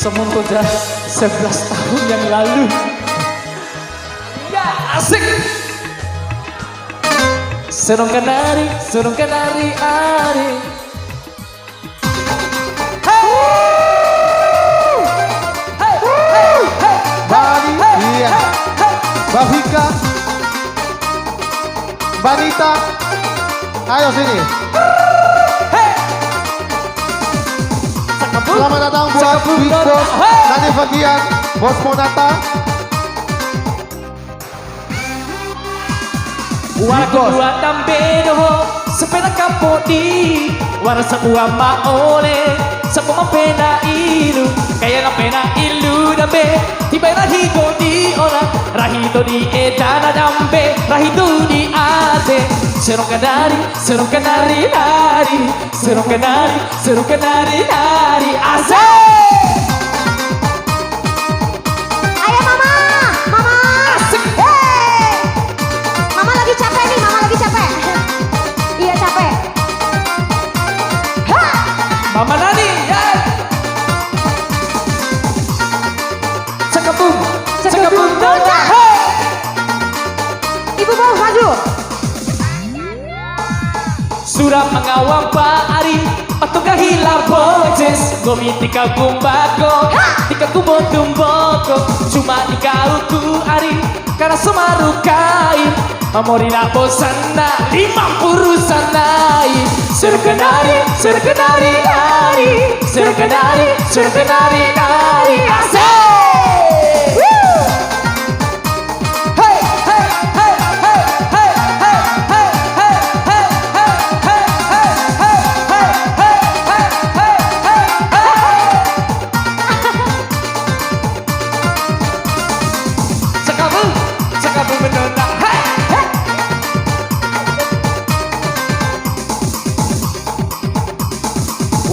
Semoga 11 tahun yang lalu. Ya asik. Serong kenari ari. Iya. Bavika, Banita, ayo sini. Selamat datang buat Big Boss dari bagian Bos Monata. Wara kedua tambedo sepeda kapoti wara sebuah maole sebuah pena ilu kaya na pena ilu dambe tiba rahito di ora rahito di edana dambe rahito di ate serong kanari nari serong kanari nari asik. Mama Nani, ya. Cekapung, dona. Hey. Ibu mau maju. Surah mengawal Pak Ari, patuga hilang bojes, gomi tika gumbako, tika kumbo tumboko, cuma tika uku Ari, karena semaru kain, memori na bosana, 50 rusanai, seru kenari nari, asik. Cekapung menona,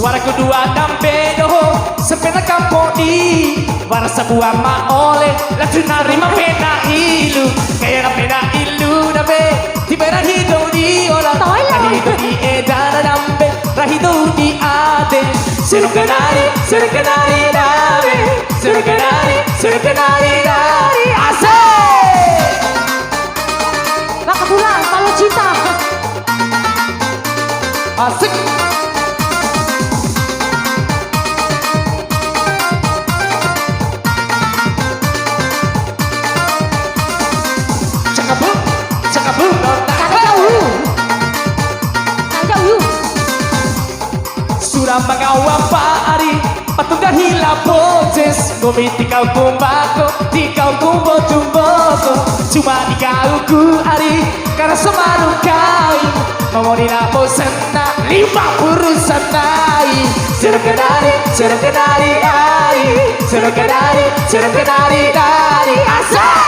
wara kedua dampedo sepeda kapodi wara sebuah maole laju narima pena ilu kaya na pena ilu dambe tiba rahito di ora rahito di edana dambe rahito di ate seru kenari nari asik. Bak kebulan kalau cinta. Asik. Cekapung, Surah mengawal Pak Ari, patuga hilang bojes, gomi tikau kumbako, tikau kumbo tumboko, cuma dikauku Ari, karena semaru kain, memori na bosana, 50 rusanai, seru kenari nari, asik.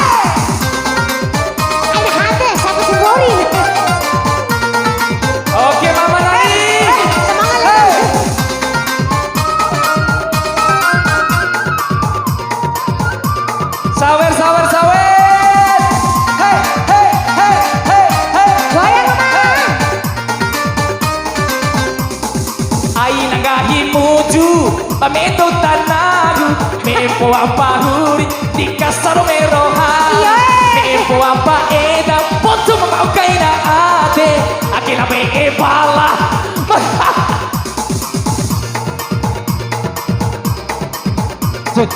Oke Mama Nani. Semangat. Sawer. Hey. Goyang Mama. Aina ngahi muju, pameto tanagu, mepo apa huri, di kasar meroha. Mepo apa eda, potu mau kaina ate, akila be ebala. Ojek.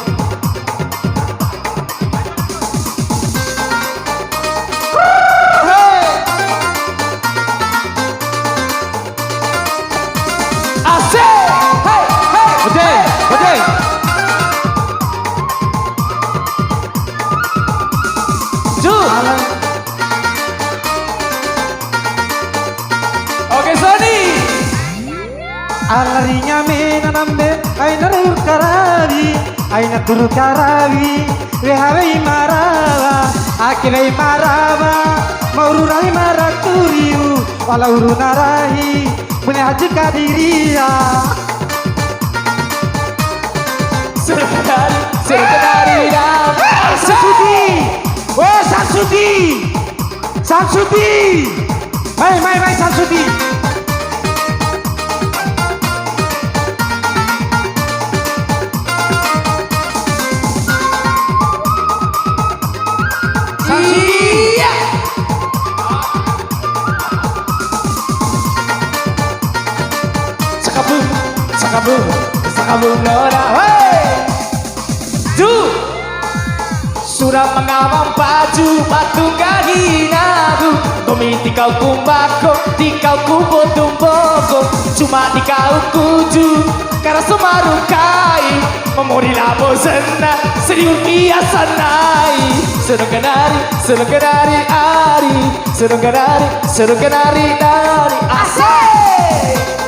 Oke Sony. Alarinya mena nambe, aina turu karawi, wehawe marawa, akile marawa, maururai maraturiu, wala urunarahi, punya haji kadiria. Seru kenari Samsudi, mai Samsudi. sa kabunora. Hey! Du! Surang mga mampaju, patunggahinadu. Tumitikaw kumbako, tikaw kubo-tumboko. Cuma dikau tuju, karena sumarukai. Memori labo sana, serius biasanai. Seneng kenari ari. Seneng kenari dari asik.